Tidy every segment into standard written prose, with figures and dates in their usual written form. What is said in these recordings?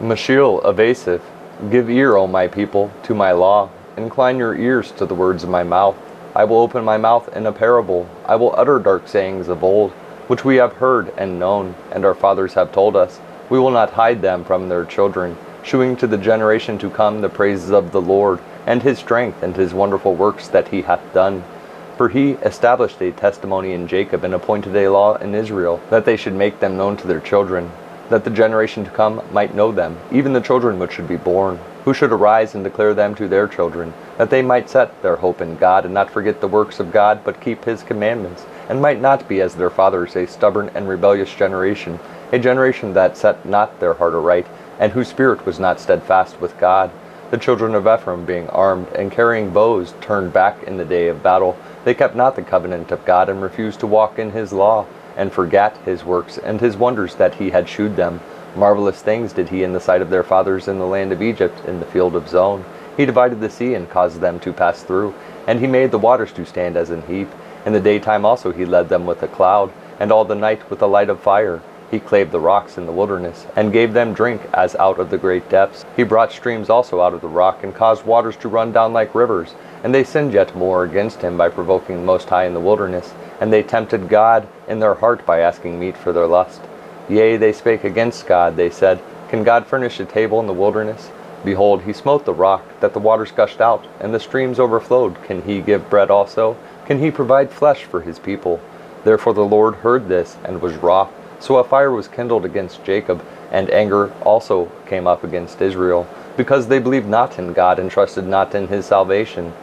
Mashiel of Asaph, give ear, O my people, to my law. Incline your ears to the words of my mouth. I will open my mouth in a parable. I will utter dark sayings of old, which we have heard and known, and our fathers have told us. We will not hide them from their children, shewing to the generation to come the praises of the Lord, and his strength, and his wonderful works that he hath done. For he established a testimony in Jacob, and appointed a law in Israel, that they should make them known to their children, that the generation to come might know them, even the children which should be born, who should arise and declare them to their children, that they might set their hope in God, and not forget the works of God, but keep his commandments, and might not be as their fathers, a stubborn and rebellious generation, a generation that set not their heart aright, and whose spirit was not steadfast with God. The children of Ephraim, being armed, and carrying bows, turned back in the day of battle. They kept not the covenant of God, and refused to walk in his law, and forgat his works, and his wonders that he had shewed them. Marvelous things did he in the sight of their fathers in the land of Egypt, in the field of Zon. He divided the sea, and caused them to pass through, and he made the waters to stand as an heap. In the daytime also he led them with a cloud, and all the night with a light of fire. He clave the rocks in the wilderness, and gave them drink as out of the great depths. He brought streams also out of the rock, and caused waters to run down like rivers. And they sinned yet more against him by provoking the Most High in the wilderness. And they tempted God in their heart by asking meat for their lust. Yea, they spake against God. They said, Can God furnish a table in the wilderness? Behold, he smote the rock, that the waters gushed out, and the streams overflowed. Can he give bread also? Can he provide flesh for his people? Therefore the Lord heard this, and was wroth. So a fire was kindled against Jacob, and anger also came up against Israel, because they believed not in God, and trusted not in his salvation.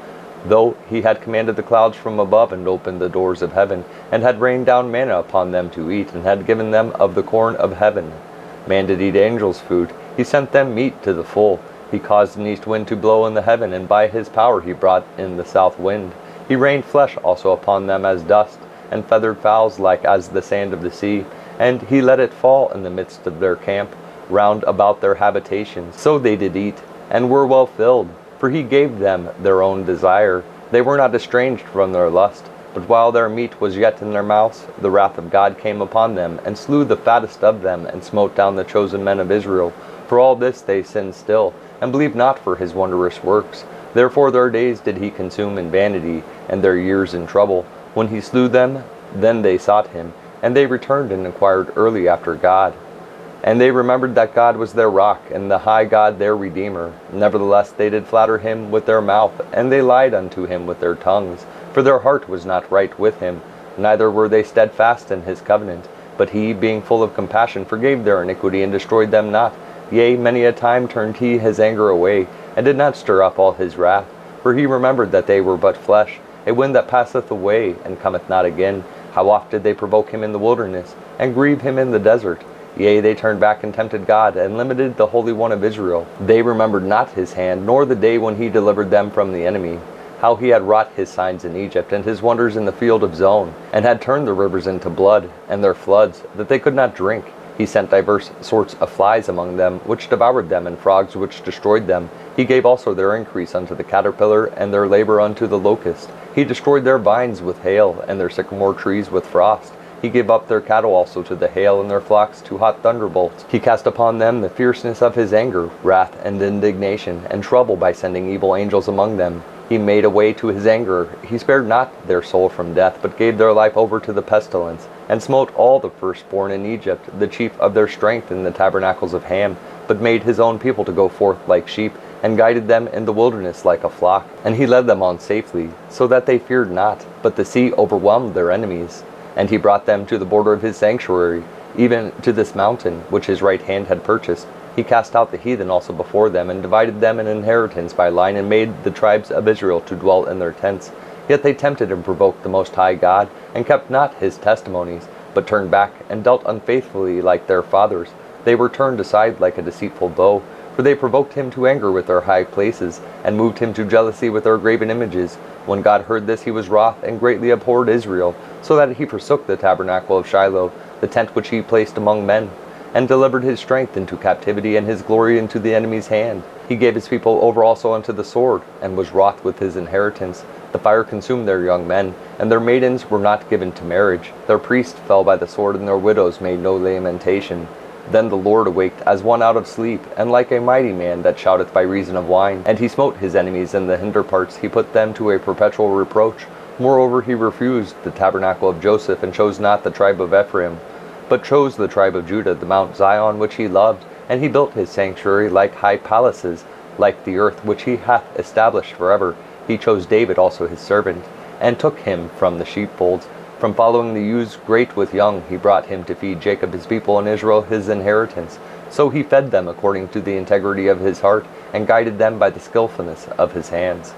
Though he had commanded the clouds from above, and opened the doors of heaven, and had rained down manna upon them to eat, and had given them of the corn of heaven. Man did eat angels' food. He sent them meat to the full. He caused an east wind to blow in the heaven, and by his power he brought in the south wind. He rained flesh also upon them as dust, and feathered fowls like as the sand of the sea. And he let it fall in the midst of their camp, round about their habitations. So they did eat, and were well filled. For he gave them their own desire. They were not estranged from their lust. But while their meat was yet in their mouths, the wrath of God came upon them, and slew the fattest of them, and smote down the chosen men of Israel. For all this they sinned still, and believed not for his wondrous works. Therefore their days did he consume in vanity, and their years in trouble. When he slew them, then they sought him, and they returned and inquired early after God. And they remembered that God was their rock, and the high God their Redeemer. Nevertheless they did flatter him with their mouth, and they lied unto him with their tongues. For their heart was not right with him, neither were they steadfast in his covenant. But he, being full of compassion, forgave their iniquity, and destroyed them not. Yea, many a time turned he his anger away, and did not stir up all his wrath. For he remembered that they were but flesh, a wind that passeth away, and cometh not again. How oft did they provoke him in the wilderness, and grieve him in the desert? Yea, they turned back and tempted God, and limited the Holy One of Israel. They remembered not his hand, nor the day when he delivered them from the enemy, how he had wrought his signs in Egypt, and his wonders in the field of Zon, and had turned the rivers into blood, and their floods, that they could not drink. He sent divers sorts of flies among them, which devoured them, and frogs which destroyed them. He gave also their increase unto the caterpillar, and their labor unto the locust. He destroyed their vines with hail, and their sycamore trees with frost. He gave up their cattle also to the hail, and their flocks to hot thunderbolts. He cast upon them the fierceness of his anger, wrath, and indignation, and trouble by sending evil angels among them. He made a way to his anger. He spared not their soul from death, but gave their life over to the pestilence, and smote all the firstborn in Egypt, the chief of their strength in the tabernacles of Ham, but made his own people to go forth like sheep, and guided them in the wilderness like a flock. And he led them on safely, so that they feared not, but the sea overwhelmed their enemies. And he brought them to the border of his sanctuary, even to this mountain, which his right hand had purchased. He cast out the heathen also before them, and divided them an inheritance by line, and made the tribes of Israel to dwell in their tents. Yet they tempted and provoked the Most High God, and kept not his testimonies, but turned back, and dealt unfaithfully like their fathers. They were turned aside like a deceitful bow, for they provoked him to anger with their high places, and moved him to jealousy with their graven images. When God heard this, he was wroth, and greatly abhorred Israel, so that he forsook the tabernacle of Shiloh, the tent which he placed among men, and delivered his strength into captivity, and his glory into the enemy's hand. He gave his people over also unto the sword, and was wroth with his inheritance. The fire consumed their young men, and their maidens were not given to marriage. Their priests fell by the sword, and their widows made no lamentation. Then the Lord awaked as one out of sleep, and like a mighty man that shouteth by reason of wine. And he smote his enemies in the hinder parts, he put them to a perpetual reproach. Moreover, he refused the tabernacle of Joseph, and chose not the tribe of Ephraim, but chose the tribe of Judah, the Mount Zion which he loved. And he built his sanctuary like high palaces, like the earth which he hath established forever. He chose David also his servant, and took him from the sheepfolds. From following the ewes great with young, he brought him to feed Jacob his people, and Israel his inheritance. So he fed them according to the integrity of his heart, and guided them by the skillfulness of his hands.